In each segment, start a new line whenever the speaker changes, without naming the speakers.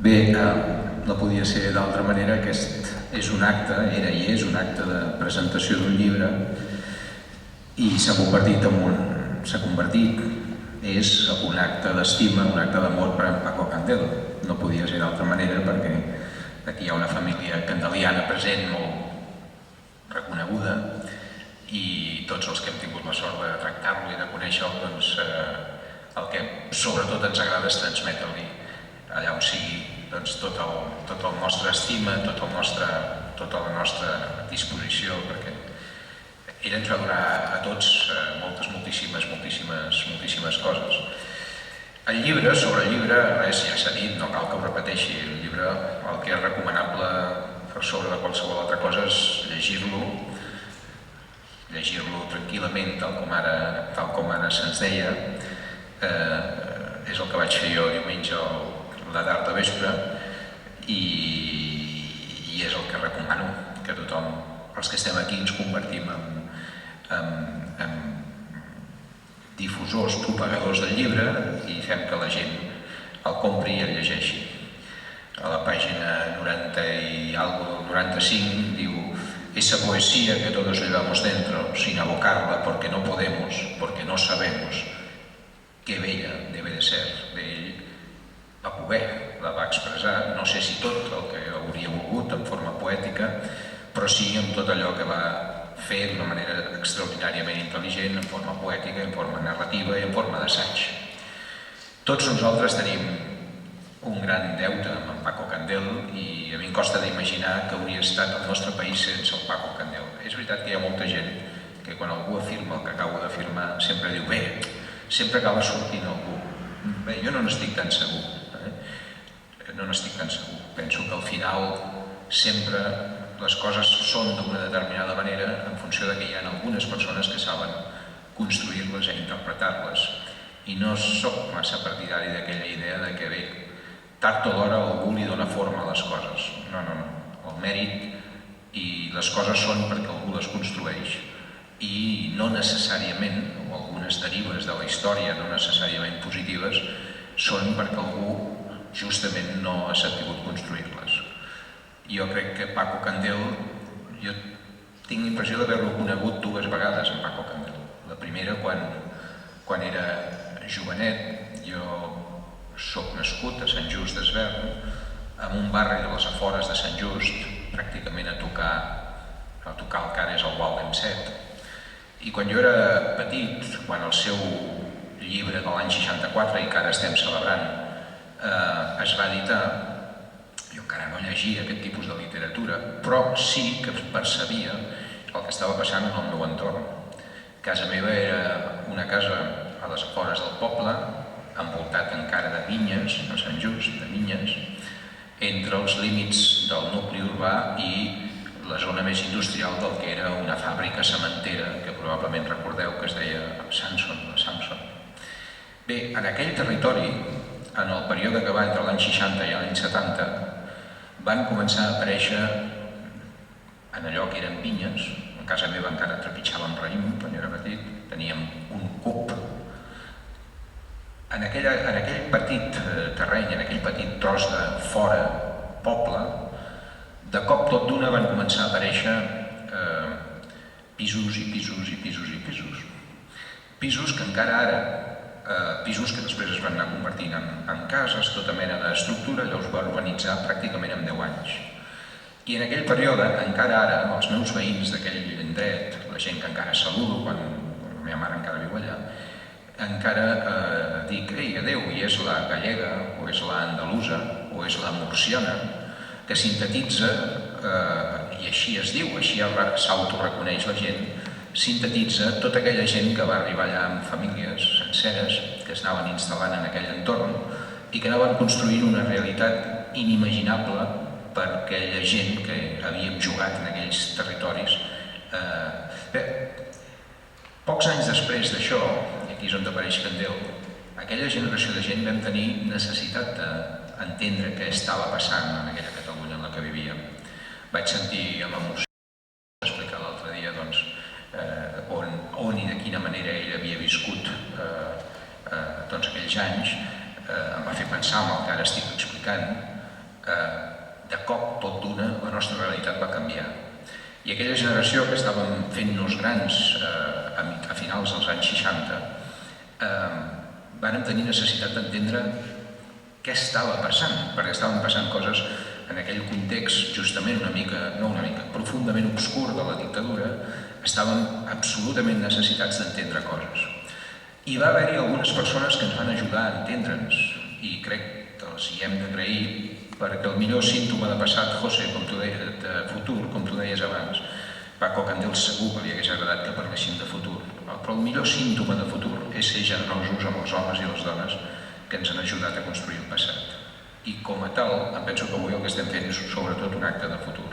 Bé, no podia ser d'altra manera. Aquest és un acte, era i és un acte de presentació d'un llibre i s'ha convertit, és un acte d'estima, un acte d'amor per en Paco Candel. No podia ser d'altra manera perquè aquí hi ha una família candeliana present molt reconeguda i tots els que hem tingut la sort de tractar-lo i de conèixer-lo, doncs, el que sobretot ens agrada és transmetre-li allà on sigui tot el nostre estima, tota la nostra disposició, perquè ell ens va donar a tots moltíssimes coses. El llibre, sobre el llibre, res, ja s'ha dit, no cal que ho repeteixi. El llibre, el que és recomanable per sobre de qualsevol altra cosa és llegir-lo tranquil·lament, tal com ara se'ns deia. És el que vaig fer jo diumenge a la tarda vespre i és el que recomano, que tothom, els que estem aquí, ens convertim en difusors, propagadors del llibre i fem que la gent el compri i el llegeixi. A la pàgina 90 i algo, 95, diu: esa poesía que todos llevamos dentro, sin abocarla porque no podemos, porque no sabemos, que bella debe de ser. Ell va poder, la va expressar, no sé si tot el que hauria volgut en forma poètica, però sí amb tot allò que va fer d'una manera extraordinàriament intel·ligent, en forma poètica, en forma narrativa i en forma d'assaig. Tots nosaltres tenim un gran deute amb en Paco Candel i a mi em costa d'imaginar que hauria estat el nostre país sense el Paco Candel. És veritat que hi ha molta gent que quan algú afirma el que acabo d'afirmar sempre diu: bé, sempre acaba sortint algú. Bé, jo no n'estic tan segur. Penso que al final sempre les coses són d'una determinada manera en funció de que hi ha algunes persones que saben construir-les i interpretar-les. I no soc massa partidari d'aquella idea de que, bé, tard o d'hora algú li dona forma a les coses. No. El mèrit i les coses són perquè algú les construeix i no necessàriament, o algunes derives de la història no necessàriament positives, són perquè algú justament no ha sabut construir-les. Jo crec que Paco Candel, jo tinc la impressió d'haver-lo conegut dues vegades, en Paco Candel. La primera quan era jovenet. Jo soc nascut a Sant Just d'Esvern, en un barri de les afores de Sant Just, pràcticament a tocar el que ara és el Walden 7. I quan jo era petit, quan el seu llibre de l'any 64, i que ara estem celebrant, es va editar, jo encara no llegia aquest tipus de literatura, però sí que percebia el que estava passant en el meu entorn. Casa meva era una casa a les afores del poble, envoltat encara de vinyes, a Sant Just, de vinyes, entre els límits del nucli urbà i la zona més industrial del que era una fàbrica cementera, que probablement recordeu que es deia Samson. Bé, en aquell territori, en el període que va entre l'any 60 i l'any 70, van començar a aparèixer en allò que eren vinyes. A casa meva encara trepitjàvem raïm, quan jo era petit, teníem un cup. En aquell petit terreny, en aquell petit tros de fora poble, de cop tot d'una van començar a aparèixer pisos i pisos i pisos i pisos. Pisos que encara ara, pisos que després es van anar convertint en cases, tota mena d'estructura, allò es va urbanitzar pràcticament en 10 anys. I en aquell període, encara ara, els meus veïns d'aquell indret, la gent que encara saludo quan la meva mare encara viu allà, encara dic: ei, adeu, i és la gallega, o és la andalusa, o és la murciana, que sintetitza, i així es diu, així s'autoreconeix la gent, sintetitza tota aquella gent que va arribar allà amb famílies senceres, que es anaven instal·lant en aquell entorn i que anaven construint una realitat inimaginable per aquella gent que havíem jugat en aquells territoris. Bé, pocs anys després d'això, i aquí és on apareix Candel, aquella generació de gent vam tenir necessitat d'entendre què estava passant en aquella Catalunya en la que vivíem. Vaig sentir amb emoció explicar l'altre dia on i de quina manera ell havia viscut aquells anys. Em va fer pensar en el que ara estic explicant, de cop, tot d'una, la nostra realitat va canviar. I aquella generació que estàvem fent-nos grans a finals dels anys 60, vàrem tenir necessitat d'entendre què estava passant, perquè estaven passant coses en aquell context justament profundament obscur de la dictadura, estàvem absolutament necessitats d'entendre coses. I va haver-hi algunes persones que ens van ajudar a entendre'ns, i crec que els hi hem d'agrair, perquè el millor símptoma de passat, José, de futur, com tu deies abans, Paco Candel segur que li hagués agradat que parléssim de futur, però el millor símptoma de futur és ser generosos amb els homes i les dones que ens han ajudat a construir el passat. I com a tal, em penso que avui el que estem fent és sobretot un acte de futur.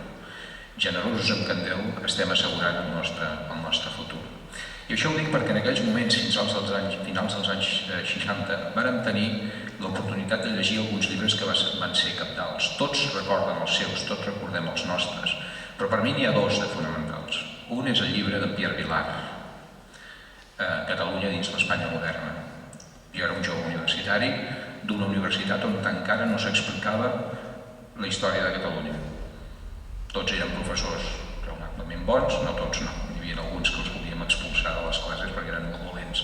Generosos amb Candel estem assegurant el nostre futur. I això ho dic perquè en aquells moments, finals dels anys 60, vàrem tenir l'oportunitat de llegir alguns llibres que van ser cabdals. Tots recorden els seus, tots recordem els nostres, però per mi n'hi ha dos de fonamentals. Un és el llibre de Pierre Vilar, Catalunya dins l'Espanya moderna. Jo era un jove universitari d'una universitat on encara no s'explicava la història de Catalunya. Tots eren professors raonablement bons, no tots no. Hi havia alguns que els volíem expulsar de les classes perquè eren molt dolents,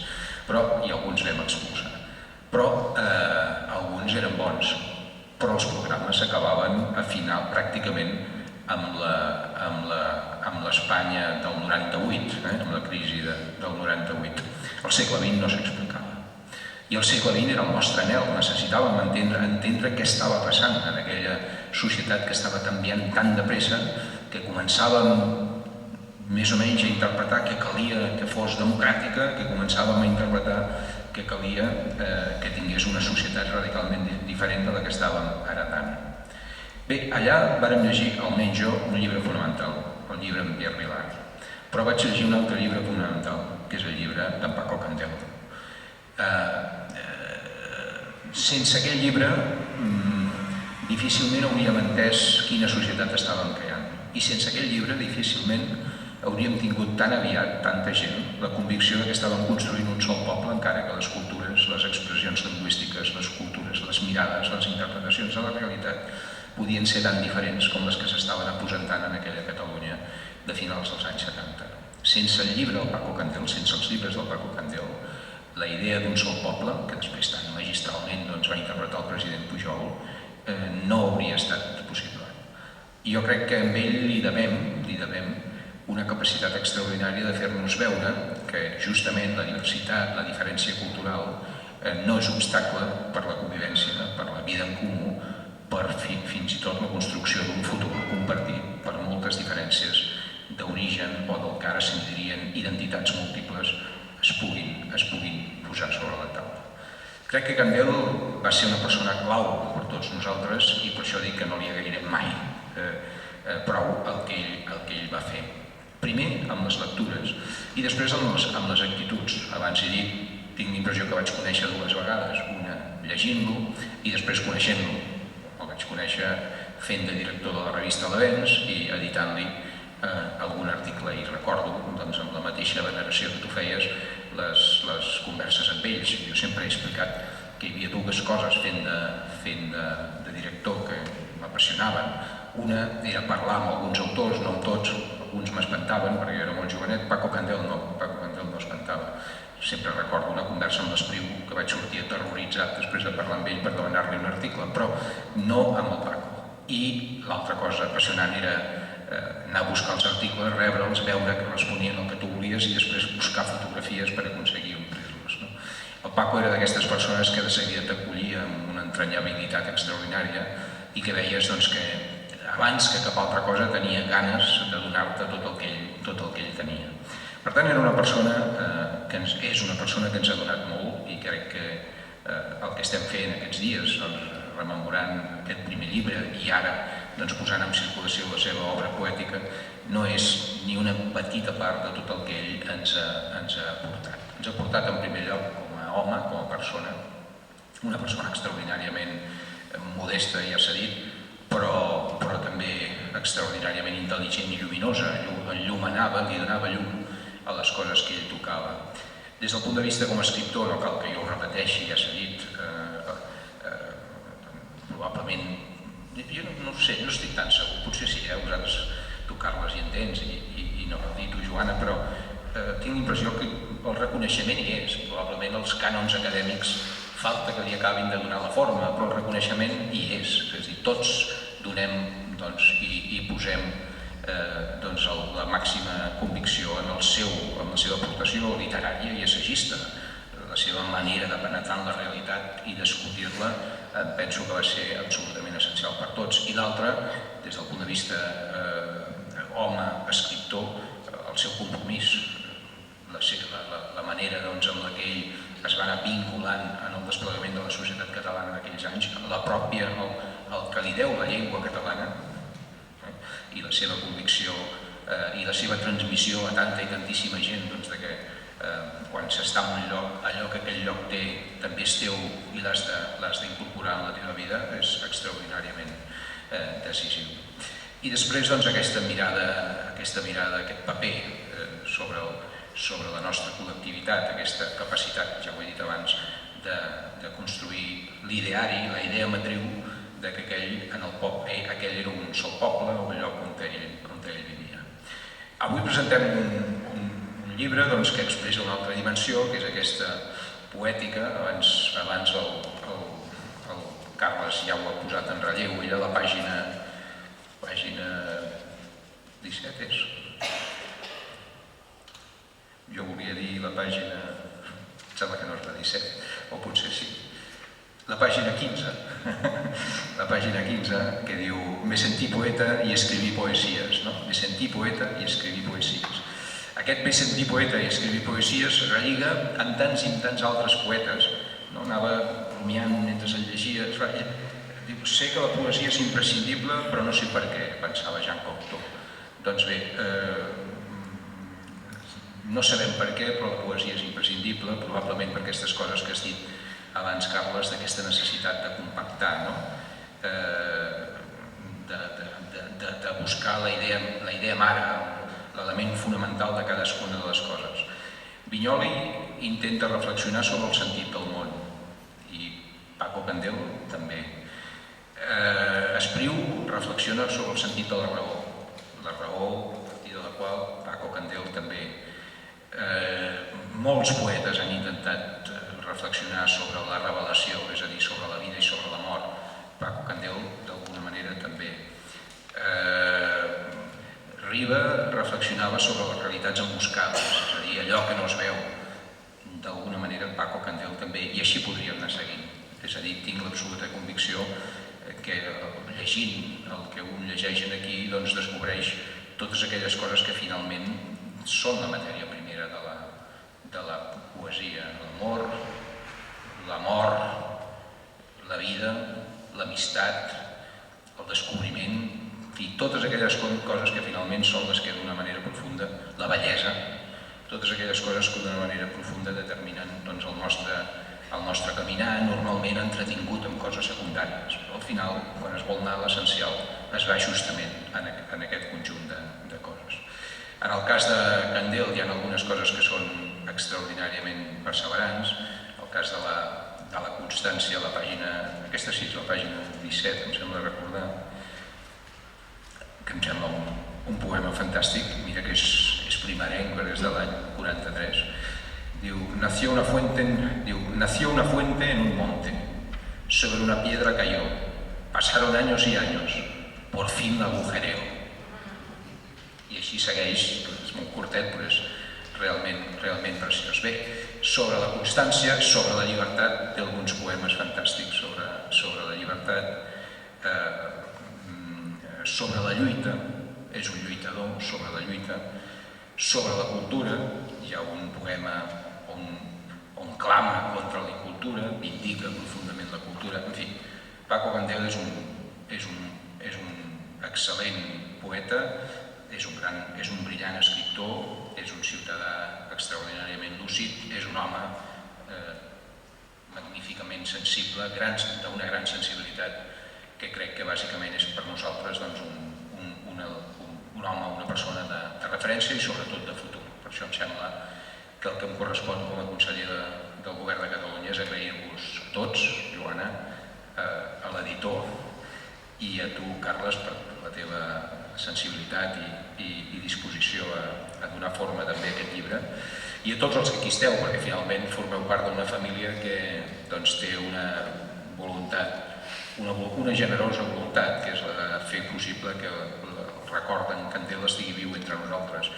i alguns vam expulsar. Però alguns eren bons, però els programes s'acabaven a final pràcticament amb l'Espanya del 98, amb la crisi del 98. El segle XX no s'explicava. I el segle XX era el nostre anhel, necessitàvem entendre què estava passant en aquella societat que estava canviant tan de pressa que començàvem més o menys a interpretar que calia que fos democràtica, que començàvem a interpretar que calia que tingués una societat radicalment diferent de la que estàvem heretant. Bé, allà vàrem llegir, almenys jo, un llibre fonamental, el llibre d'en Pierre Vilar, però vaig llegir un altre llibre fonamental, que és el llibre d'en Paco Candel. Sense aquell llibre difícilment hauríem entès quina societat estàvem creant, i sense aquell llibre difícilment hauríem tingut tan aviat tanta gent la convicció que estàvem construint un sol poble, encara que les cultures, les expressions lingüístiques, les cultures, les mirades, les interpretacions de la realitat podien ser tan diferents com les que s'estaven aposentant en aquella Catalunya de finals dels anys 70. Sense el llibre del Paco Candel, sense els llibres del Paco Candel, la idea d'un sol poble, que després tan magistralment va interpretar el president Pujol, no hauria estat possible. I jo crec que amb ell li devem una capacitat extraordinària de fer-nos veure que justament la diversitat, la diferència cultural, no és obstacle per la convivència, per la vida en comú, per fins i tot la construcció d'un futur compartit per moltes diferències d'origen o del que ara se'n dirien identitats múltiples es puguin posar sobre la taula. Crec que Candel va ser una persona clau per tots nosaltres i per això dic que no li agrairem mai prou el que ell va fer. Primer amb les lectures i després amb les actituds. Abans he dit, tinc l'impressió que vaig conèixer dues vegades, una llegint-lo i després coneixent-lo. El vaig conèixer fent de director de la revista L'Avenç i editant-li algun article, i recordo amb la mateixa veneració que tu feies les converses amb ells. Jo sempre he explicat que hi havia dues coses fent de director que m'apassionaven. Una era parlar amb alguns autors, no amb tots, alguns m'espantaven perquè jo era molt jovenet. Paco Candel no espantava. Sempre recordo una conversa amb l'Espriu que vaig sortir aterroritzat després de parlar amb ell per demanar-li un article, però no amb el Paco. I l'altra cosa apassionant era anar a buscar els articles, rebre'ls, veure que responien el que tu volies i després buscar fotografies per aconseguir omplir-los. El Paco era d'aquestes persones que de seguida t'acollia amb una entranyabilitat extraordinària i que veies que abans que cap altra cosa tenia ganes de donar-te tot el que ell tenia. Per tant, era una persona que és una persona que ens ha donat molt i crec que el que estem fent aquests dies, rememorant aquest primer llibre i ara posant en circulació la seva obra poètica, no és ni una petita part de tot el que ell ens ha aportat. Ens ha aportat en primer lloc com a home, com a persona, una persona extraordinàriament modesta, ja s'ha dit, però també extraordinàriament intel·ligent i lluminosa, enllumenava, li donava llum a les coses que ell tocava. Des del punt de vista com a escriptor, no cal que jo ho repeteixi, ja s'ha dit, probablement Jo no ho sé, no estic tan segur, potser sí, vosaltres, tu Carles hi entens i tu Joana, però tinc la impressió que el reconeixement hi és. Probablement els cànons acadèmics falta que li acabin de donar la forma, però el reconeixement hi és. És a dir, tots donem i posem la màxima convicció en la seva aportació literària i assagista. La seva manera de penetrar en la realitat i discutir-la penso que va ser absolutament essencial per tots. I l'altre, des del punt de vista home, escriptor, el seu compromís, la manera amb la que ell es va anar vinculant en el desplegament de la societat catalana d'aquells anys, la pròpia, el que li deu la llengua catalana i la seva convicció i la seva transmissió a tanta i tantíssima gent que quan s'està en un lloc, allò que aquell lloc té també és teu i l'has d'incorporar en la teva vida és extraordinàriament decisiu. I després aquesta mirada, aquest paper sobre la nostra col·lectivitat, aquesta capacitat, ja ho he dit abans, de construir l'ideari, la idea matriu que aquell era un sol poble, un lloc on ell vivia. Avui presentem un llibre que expressa una altra dimensió, que és aquesta poètica. Abans el Carles ja ho ha posat en relleu, era la pàgina 17 és? Jo volia dir la pàgina, em sembla que no és la 17, o potser sí. La pàgina 15, que diu «Me sentí poeta i escriví poesies». Me sentí poeta i escriví poesies. Aquest «me sentí poeta i escriví poesies» relliga amb tants i tants altres poetes. Anava rumiant mentre el llegia. Diu, sé que la poesia és imprescindible, però no sé per què, pensava Jean Cocteau. Doncs bé, no sabem per què, però la poesia és imprescindible, probablement per aquestes coses que has dit abans, Carles, d'aquesta necessitat de compactar, de buscar la idea mare, l'element fonamental de cadascuna de les coses. Vinyoli intenta reflexionar sobre el sentit del món i Paco Candel també. Espriu reflexiona sobre el sentit de la raó a partir de la qual Paco Candel també. Molts poetes han intentat reflexionar sobre la revelació, és a dir, sobre la vida i sobre la mort. Paco Candel, d'alguna manera, també. Riba reflexionava sobre les realitats emboscades, és a dir, allò que no es veu. D'alguna manera, Paco Candel també, i així podríem anar seguint. És a dir, tinc l'absoluta convicció que llegint el que un llegeix aquí descobreix totes aquelles coses que finalment són la matèria primera de la poesia. L'amor, la mort, la vida, l'amistat, el descobriment, totes aquelles coses que finalment són les que d'una manera profunda, la bellesa, totes aquelles coses que d'una manera profunda determinen el nostre caminar, normalment entretingut amb coses secundàries. Però al final, quan es vol anar a l'essencial, es va justament en aquest conjunt de coses. En el cas de Candel hi ha algunes coses que són extraordinàriament perseverants. El cas de la constància, aquesta sí és la pàgina 17, em sembla recordar, que em sembla un poema fantàstic, mira que és primerenc, és de l'any 43. Diu, nació una fuente en un monte, sobre una piedra cayó, pasaron años y años, por fin la agujereó. I així segueix, és molt curtet, però és realment preciós. Bé, sobre la constància, sobre la llibertat, té alguns poemes fantàstics sobre la llibertat, sobre la lluita, és un lluitador, sobre la lluita, sobre la cultura, hi ha un poema on clama contra la incultura, vindica profundament la cultura, en fi, Paco Candel és un excel·lent poeta, és un brillant escriptor, és un ciutadà extraordinàriament lúcid, és un home magníficament sensible, d'una gran sensibilitat, que crec que bàsicament és per nosaltres un home, una persona de referència i sobretot de futur. Per això em sembla que el que em correspon com a conseller del Govern de Catalunya és agrair-vos a tots, Joana, a l'editor i a tu, Carles, per la teva sensibilitat i disposició a donar forma també a aquest llibre, i a tots els que aquí esteu, perquè finalment formeu part d'una família que té una voluntat, una generosa voluntat, que és la de fer possible que el record d'en Candel estigui viu entre nosaltres.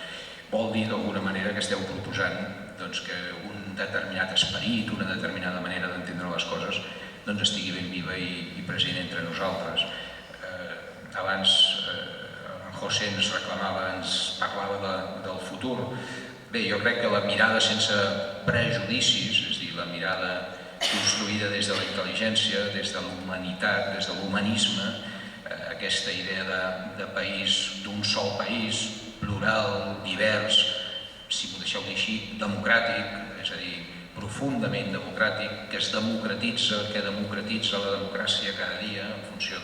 Vol dir d'alguna manera que esteu proposant que un determinat esperit, una determinada manera d'entendre les coses estigui ben viva i present entre nosaltres. Abans en José ens reclamava, ens parlava del futur. Bé, jo crec que la mirada sense prejudicis, és a dir, la mirada construïda des de la intel·ligència, des de la humanitat, des de l'humanisme, aquesta idea de país, d'un sol país, plural, divers, si m'ho deixeu dir així, democràtic, és a dir, profundament democràtic, que es democratitza, que democratitza la democràcia cada dia en funció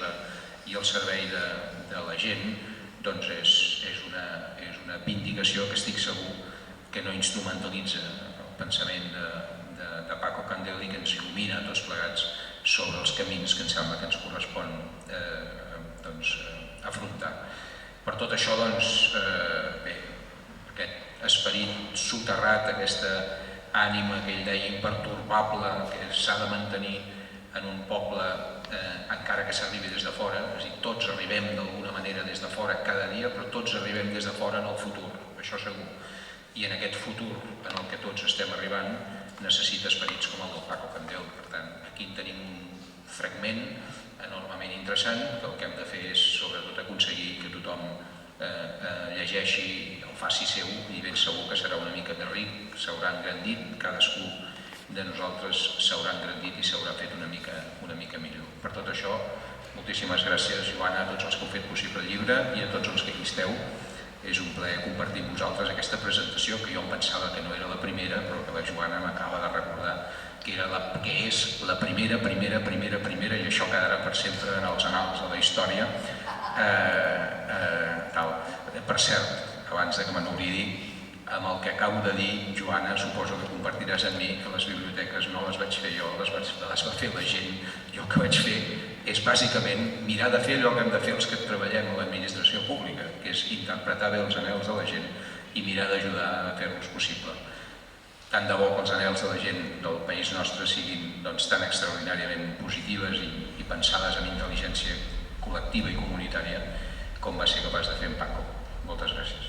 i al servei de la gent, doncs és una vindicació que estic segur que no instrumentalitza el pensament de Paco Candel i que ens il·lumina a tots plegats sobre els camins que em sembla que ens correspon afrontar. Per tot això, bé, aquest esperit soterrat, aquesta ànima que ell deia impertorbable, que s'ha de mantenir en un poble encara que s'arribi des de fora, és a dir, tots arribem d'alguna manera des de fora cada dia, però tots arribem des de fora en el futur, això segur. I en aquest futur en el que tots estem arribant necessita esperits com el del Paco Candel. Per tant, aquí en tenim un fragment enormement interessant, que el que hem de fer és sobretot aconseguir que tothom llegeixi, el faci seu, i ben segur que serà una mica de ric, s'haurà engrandit, cadascú de nosaltres s'haurà engrandit i s'haurà fet una mica millor. Per tot això, moltíssimes gràcies, Joana, a tots els que heu fet possible el llibre i a tots els que aquí esteu. És un plaer compartir amb vosaltres aquesta presentació, que jo em pensava que no era la primera, però que la Joana m'acaba de recordar que és la primera, i això quedarà per sempre en els anals de la història. Per cert, abans que me n'oblidi, amb el que acabo de dir, Joana, suposo que compartiràs amb mi que les biblioteques no les vaig fer jo, les va fer la gent. Jo el que vaig fer és bàsicament mirar de fer allò que hem de fer els que treballem a l'administració pública, que és interpretar bé els anhels de la gent i mirar d'ajudar a fer-los possible. Tant de bo que els anhels de la gent del país nostre siguin tan extraordinàriament positives i pensades amb intel·ligència col·lectiva i comunitària com va ser capaç de fer en Paco. Moltes gràcies.